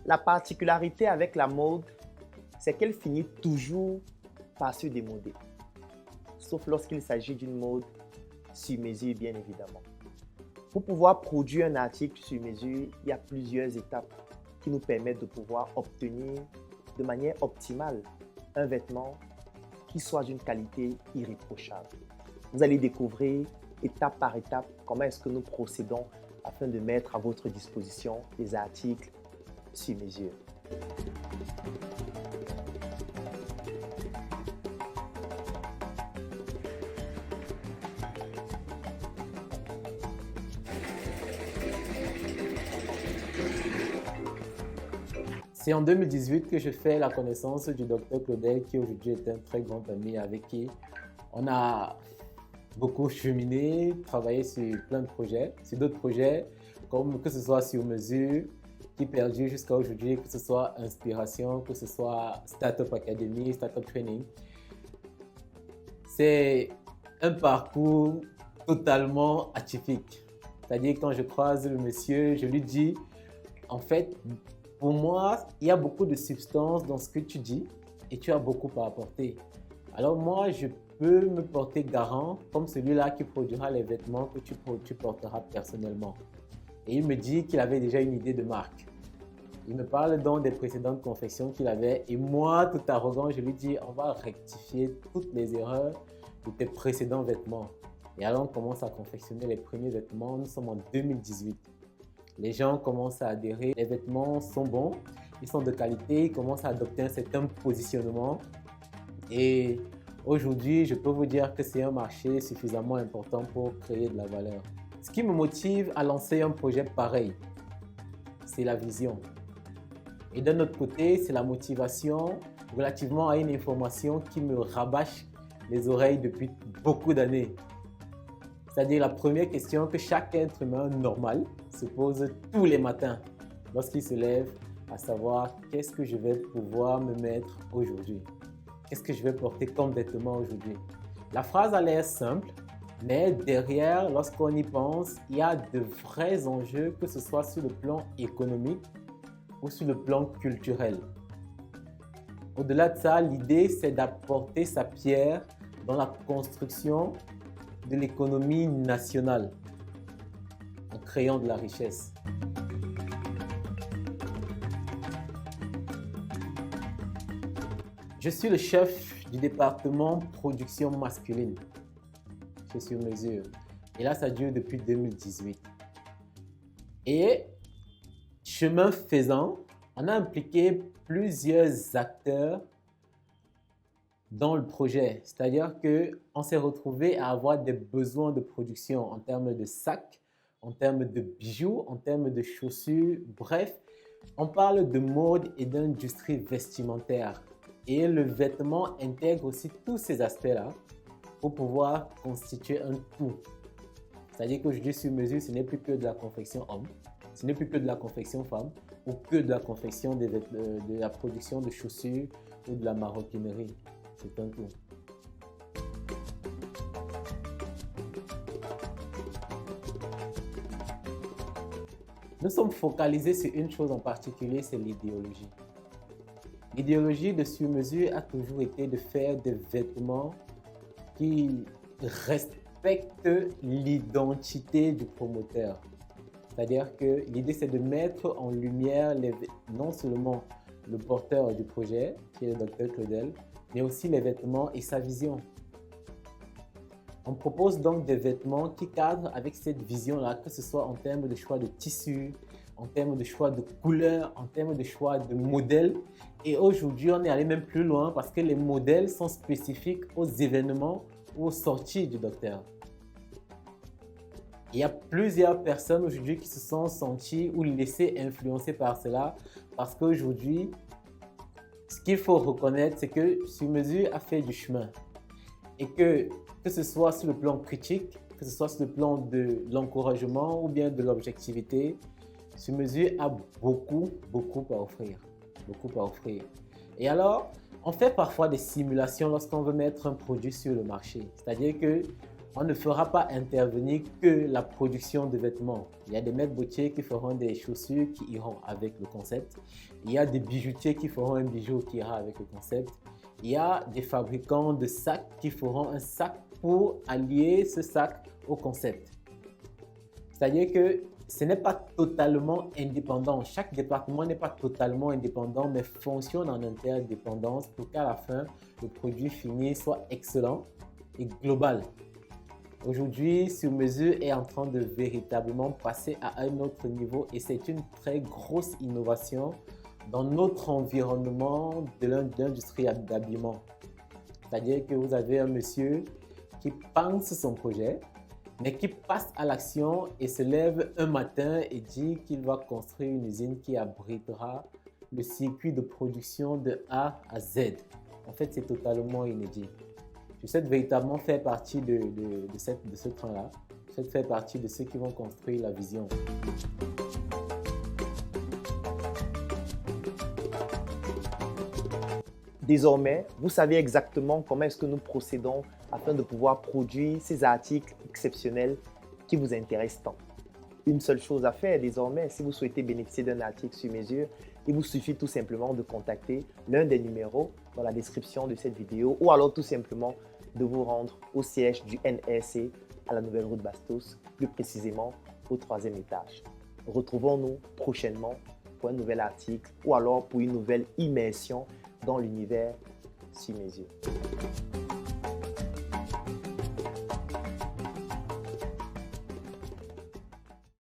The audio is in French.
La particularité avec la mode, c'est qu'elle finit toujours par se démoder, sauf lorsqu'il s'agit d'une mode sur mesure, bien évidemment. Pour pouvoir produire un article sur mesure, il y a plusieurs étapes qui nous permettent de pouvoir obtenir de manière optimale un vêtement qui soit d'une qualité irréprochable. Vous allez découvrir étape par étape comment est-ce que nous procédons afin de mettre à votre disposition des articles sur mesure. C'est en 2018 que je fais la connaissance du docteur Claudel, qui aujourd'hui est un très grand ami avec qui on a beaucoup cheminé, travaillé sur plein de projets, sur d'autres projets, comme que ce soit sur mesure, qui perdure jusqu'à aujourd'hui, que ce soit Inspiration, que ce soit Startup Academy, Startup Training. C'est un parcours totalement atypique. C'est-à-dire quand je croise le monsieur, je lui dis, en fait, pour moi, il y a beaucoup de substance dans ce que tu dis et tu as beaucoup à apporter. Alors moi, je peux me porter garant comme celui-là qui produira les vêtements que tu porteras personnellement. Et il me dit qu'il avait déjà une idée de marque. Il me parle donc des précédentes confections qu'il avait et moi, tout arrogant, je lui dis on va rectifier toutes les erreurs de tes précédents vêtements. Et alors on commence à confectionner les premiers vêtements. Nous sommes en 2018. Les gens commencent à adhérer, les vêtements sont bons, ils sont de qualité, ils commencent à adopter un certain positionnement. Et aujourd'hui, je peux vous dire que c'est un marché suffisamment important pour créer de la valeur. Ce qui me motive à lancer un projet pareil, c'est la vision. Et d'un autre côté, c'est la motivation relativement à une information qui me rabâche les oreilles depuis beaucoup d'années. C'est-à-dire la première question que chaque être humain normal se pose tous les matins lorsqu'il se lève, à savoir qu'est-ce que je vais pouvoir me mettre aujourd'hui? Qu'est-ce que je vais porter comme vêtement aujourd'hui? La phrase a l'air simple, mais derrière, lorsqu'on y pense, il y a de vrais enjeux, que ce soit sur le plan économique ou sur le plan culturel. Au-delà de ça, l'idée, c'est d'apporter sa pierre dans la construction de l'économie nationale en créant de la richesse. Je suis le chef du département production masculine chez Sur Mesure. Et là, ça dure depuis 2018. Et chemin faisant, on a impliqué plusieurs acteurs dans le projet. C'est-à-dire qu'on s'est retrouvé à avoir des besoins de production en termes de sacs, en termes de bijoux, en termes de chaussures. Bref, on parle de mode et d'industrie vestimentaire. Et le vêtement intègre aussi tous ces aspects-là pour pouvoir constituer un tout. C'est-à-dire qu'aujourd'hui, Sur Mesure, ce n'est plus que de la confection homme, ce n'est plus que de la confection femme ou que de la confection de la production de chaussures ou de la maroquinerie. C'est un tout. Nous sommes focalisés sur une chose en particulier, c'est l'idéologie. L'idéologie de Sur Mesure a toujours été de faire des vêtements qui respectent l'identité du promoteur. C'est-à-dire que l'idée, c'est de mettre en lumière non seulement le porteur du projet, qui est le Dr Claudel, mais aussi les vêtements et sa vision. On propose donc des vêtements qui cadrent avec cette vision-là, que ce soit en termes de choix de tissu, en termes de choix de couleurs, en termes de choix de modèles. Et aujourd'hui, on est allé même plus loin parce que les modèles sont spécifiques aux événements ou aux sorties du docteur. Il y a plusieurs personnes aujourd'hui qui se sont senties ou laissées influencer par cela parce qu'aujourd'hui, ce qu'il faut reconnaître, c'est que Sur Mesure a fait du chemin et que ce soit sur le plan critique, que ce soit sur le plan de l'encouragement ou bien de l'objectivité, Sur Mesure a beaucoup à offrir. Beaucoup à offrir. Et alors, on fait parfois des simulations lorsqu'on veut mettre un produit sur le marché. C'est-à-dire que on ne fera pas intervenir que la production de vêtements. Il y a des maîtres boutiers qui feront des chaussures qui iront avec le concept. Il y a des bijoutiers qui feront un bijou qui ira avec le concept. Il y a des fabricants de sacs qui feront un sac pour allier ce sac au concept. C'est-à-dire que ce n'est pas totalement indépendant. Chaque département n'est pas totalement indépendant, mais fonctionne en interdépendance pour qu'à la fin, le produit fini soit excellent et global. Aujourd'hui, Sur Mesure est en train de véritablement passer à un autre niveau et c'est une très grosse innovation dans notre environnement de l'industrie d'habillement. C'est-à-dire que vous avez un monsieur qui pense son projet, mais qui passe à l'action et se lève un matin et dit qu'il va construire une usine qui abritera le circuit de production de A à Z. En fait, c'est totalement inédit. Je souhaite véritablement faire partie de ce train-là. Je souhaite faire partie de ceux qui vont construire la vision. Désormais, vous savez exactement comment est-ce que nous procédons afin de pouvoir produire ces articles exceptionnels qui vous intéressent tant. Une seule chose à faire désormais, si vous souhaitez bénéficier d'un article sur mesure, il vous suffit tout simplement de contacter l'un des numéros dans la description de cette vidéo ou alors tout simplement de vous rendre au siège du NRC à la Nouvelle Route Bastos, plus précisément au 3e étage. Retrouvons-nous prochainement pour un nouvel article ou alors pour une nouvelle immersion dans l'univers Sur Mesure.